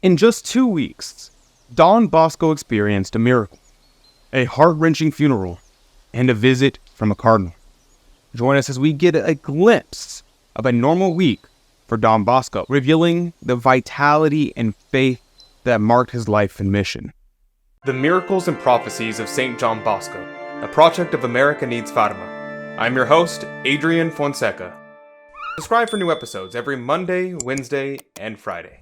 In just 2 weeks, Don Bosco experienced a miracle, a heart-wrenching funeral, and a visit from a cardinal. Join us as we get a glimpse of a normal week for Don Bosco, revealing the vitality and faith that marked his life and mission. The Miracles and Prophecies of Saint John Bosco, a project of America Needs Fatima. I'm your host, Adrian Fonseca. Subscribe for new episodes every Monday, Wednesday, and Friday.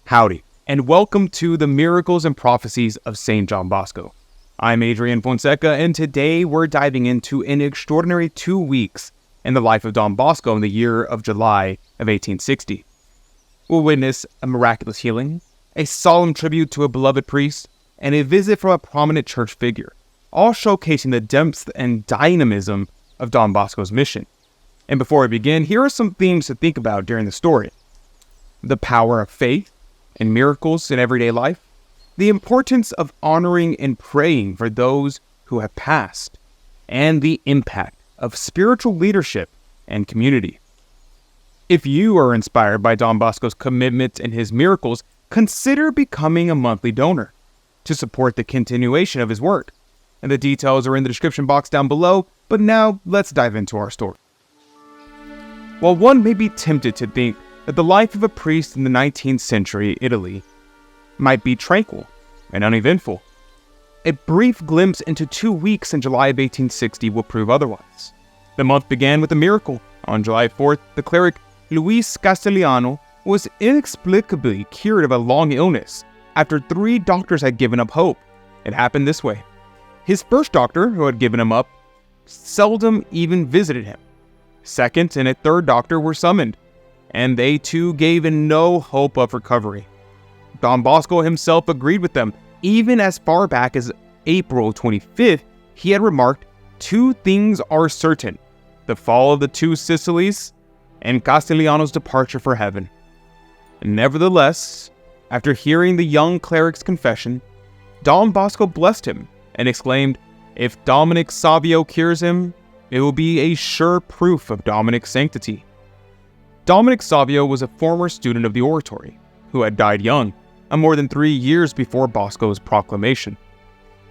Howdy, and welcome to the Miracles and Prophecies of Saint John Bosco. I'm Adrian Fonseca, and today we're diving into an extraordinary 2 weeks in the life of Don Bosco in the year of July of 1860. We'll witness a miraculous healing, a solemn tribute to a beloved priest, and a visit from a prominent church figure, all showcasing the depth and dynamism of Don Bosco's mission. And before we begin, here are some themes to think about during the story. The power of faith and miracles in everyday life, the importance of honoring and praying for those who have passed, and the impact of spiritual leadership and community. If you are inspired by Don Bosco's commitment and his miracles, consider becoming a monthly donor to support the continuation of his work. And the details are in the description box down below, but now let's dive into our story. While one may be tempted to think that the life of a priest in the 19th century Italy might be tranquil and uneventful, a brief glimpse into 2 weeks in July of 1860 will prove otherwise. The month began with a miracle. On July 4th, the cleric Luis Castellano was inexplicably cured of a long illness after 3 doctors had given up hope. It happened this way. His first doctor, who had given him up, seldom even visited him. Second and a third doctor were summoned, and they too gave no hope of recovery. Don Bosco himself agreed with them. Even as far back as April 25th, he had remarked, "2 things are certain, the fall of the 2 Sicilies and Castellano's departure for heaven." Nevertheless, after hearing the young cleric's confession, Don Bosco blessed him and exclaimed, "If Dominic Savio cures him, it will be a sure proof of Dominic's sanctity." Dominic Savio was a former student of the oratory, who had died young, more than 3 years before Bosco's proclamation.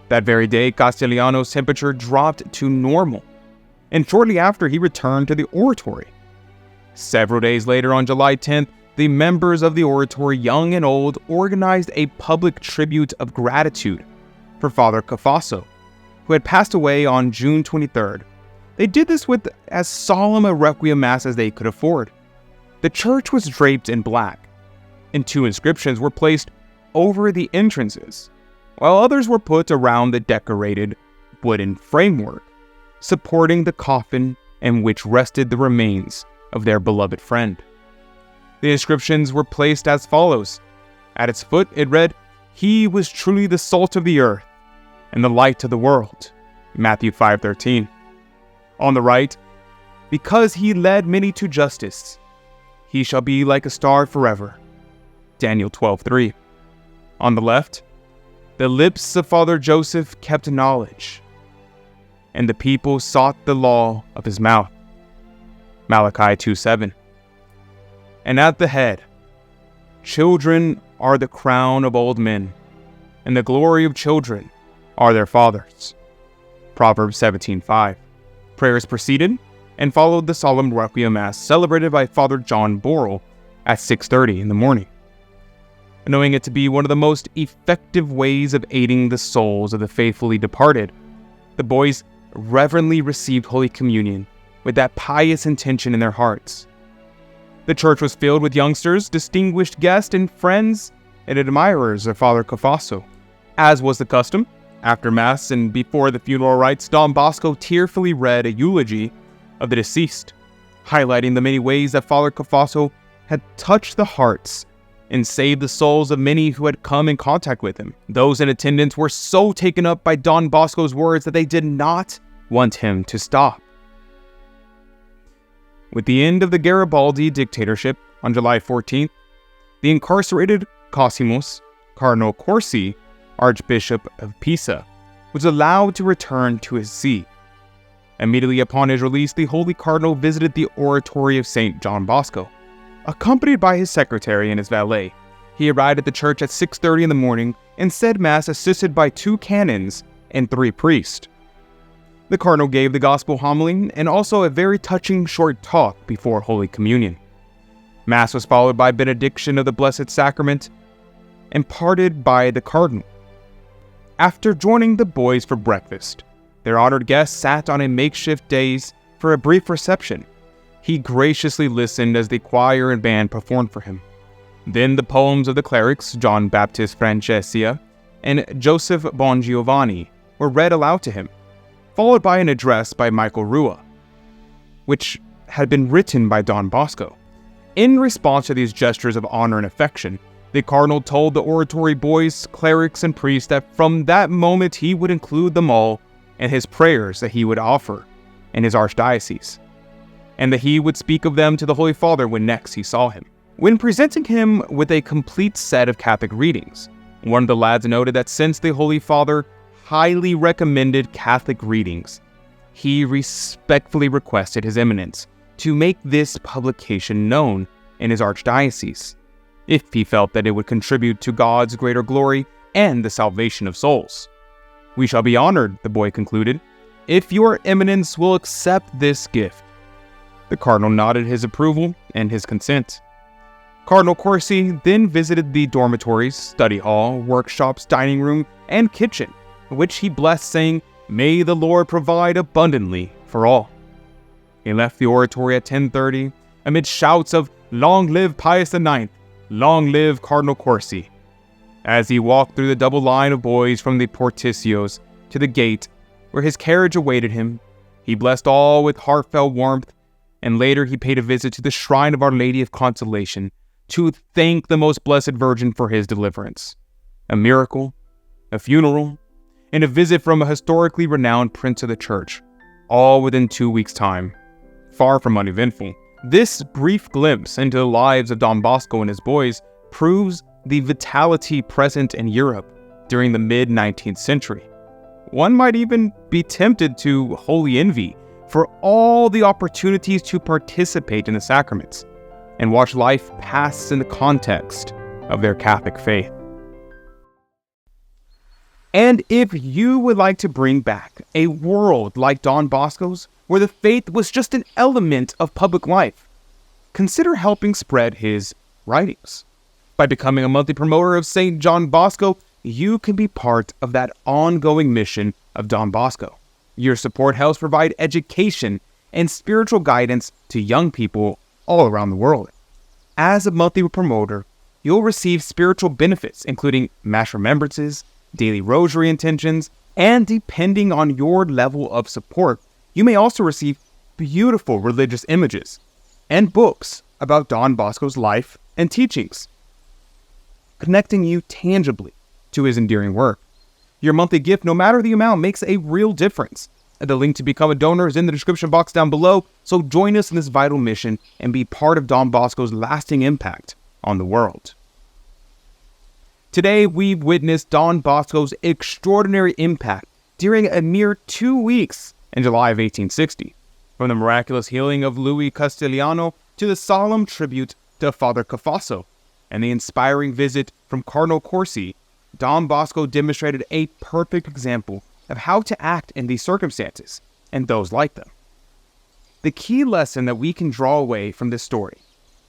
That very day, Castellano's temperature dropped to normal, and shortly after he returned to the oratory. Several days later, on July 10th, the members of the oratory, young and old, organized a public tribute of gratitude for Father Cafasso, who had passed away on June 23rd. They did this with as solemn a requiem mass as they could afford. The church was draped in black, and 2 inscriptions were placed over the entrances, while others were put around the decorated wooden framework, supporting the coffin in which rested the remains of their beloved friend. The inscriptions were placed as follows. At its foot it read, "He was truly the salt of the earth and the light of the world," Matthew 5:13. On the right, "Because he led many to justice, he shall be like a star forever," Daniel 12:3. On the left, "The lips of Father Joseph kept knowledge, and the people sought the law of his mouth," Malachi 2:7. And at the head, "Children are the crown of old men, and the glory of children are their fathers," Proverbs 17:5. Prayers proceeded and followed the solemn requiem mass celebrated by Father John Borrell at 6:30 in the morning. Knowing it to be one of the most effective ways of aiding the souls of the faithfully departed, the boys reverently received Holy Communion with that pious intention in their hearts. The church was filled with youngsters, distinguished guests, and friends and admirers of Father Cafasso. As was the custom, after Mass and before the funeral rites, Don Bosco tearfully read a eulogy of the deceased, highlighting the many ways that Father Cafasso had touched the hearts and saved the souls of many who had come in contact with him. Those in attendance were so taken up by Don Bosco's words that they did not want him to stop. With the end of the Garibaldi dictatorship on July 14th, the incarcerated Cosimus, Cardinal Corsi, Archbishop of Pisa, was allowed to return to his see. Immediately upon his release, the Holy Cardinal visited the oratory of Saint John Bosco, Accompanied by his secretary and his valet, he arrived at the church at 6:30 in the morning and said Mass assisted by 2 canons and 3 priests. The Cardinal gave the Gospel homily and also a very touching short talk before Holy Communion. Mass was followed by benediction of the Blessed Sacrament, imparted by the Cardinal. After joining the boys for breakfast, their honored guest sat on a makeshift dais for a brief reception. He graciously listened as the choir and band performed for him. Then the poems of the clerics, John Baptist Francesca and Joseph Bongiovanni, were read aloud to him, followed by an address by Michael Rua, which had been written by Don Bosco. In response to these gestures of honor and affection, the Cardinal told the oratory boys, clerics, and priests that from that moment he would include them all in his prayers that he would offer in his archdiocese, and that he would speak of them to the Holy Father when next he saw him. When presenting him with a complete set of Catholic readings, one of the lads noted that since the Holy Father highly recommended Catholic readings, he respectfully requested His Eminence to make this publication known in his archdiocese, if he felt that it would contribute to God's greater glory and the salvation of souls. "We shall be honored," the boy concluded, "if your Eminence will accept this gift." The Cardinal nodded his approval and his consent. Cardinal Corsi then visited the dormitories, study hall, workshops, dining room, and kitchen, which he blessed, saying, "May the Lord provide abundantly for all." He left the oratory at 10:30 amid shouts of "Long live Pius IX! Long live Cardinal Corsi!" As he walked through the double line of boys from the porticios to the gate where his carriage awaited him, he blessed all with heartfelt warmth, and later he paid a visit to the shrine of Our Lady of Consolation to thank the Most Blessed Virgin for his deliverance. A miracle, a funeral, and a visit from a historically renowned prince of the church, all within 2 weeks' time. Far from uneventful, this brief glimpse into the lives of Don Bosco and his boys proves the vitality present in Europe during the mid-19th century. One might even be tempted to holy envy for all the opportunities to participate in the sacraments and watch life pass in the context of their Catholic faith. And if you would like to bring back a world like Don Bosco's, where the faith was just an element of public life, consider helping spread his writings. By becoming a monthly promoter of Saint John Bosco, you can be part of that ongoing mission of Don Bosco. Your support helps provide education and spiritual guidance to young people all around the world. As a monthly promoter, you'll receive spiritual benefits, including Mass remembrances, daily rosary intentions, and depending on your level of support, you may also receive beautiful religious images and books about Don Bosco's life and teachings, connecting you tangibly to his endearing work. Your monthly gift, no matter the amount, makes a real difference. The link to become a donor is in the description box down below, so join us in this vital mission and be part of Don Bosco's lasting impact on the world. Today, we've witnessed Don Bosco's extraordinary impact during a mere 2 weeks in July of 1860. From the miraculous healing of Louis Castigliano to the solemn tribute to Father Cafasso and the inspiring visit from Cardinal Corsi, Don Bosco demonstrated a perfect example of how to act in these circumstances and those like them. The key lesson that we can draw away from this story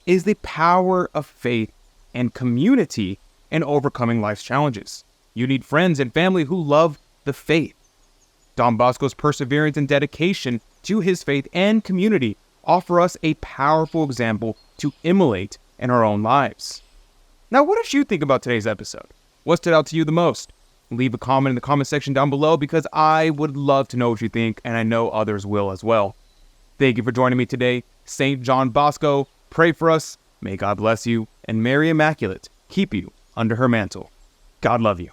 is the power of faith and community in overcoming life's challenges. You need friends and family who love the faith. Don Bosco's perseverance and dedication to his faith and community offer us a powerful example to emulate in our own lives. Now, what did you think about today's episode? What stood out to you the most? Leave a comment in the comment section down below because I would love to know what you think, and I know others will as well. Thank you for joining me today. Saint John Bosco, pray for us. May God bless you, and Mary Immaculate keep you under her mantle. God love you.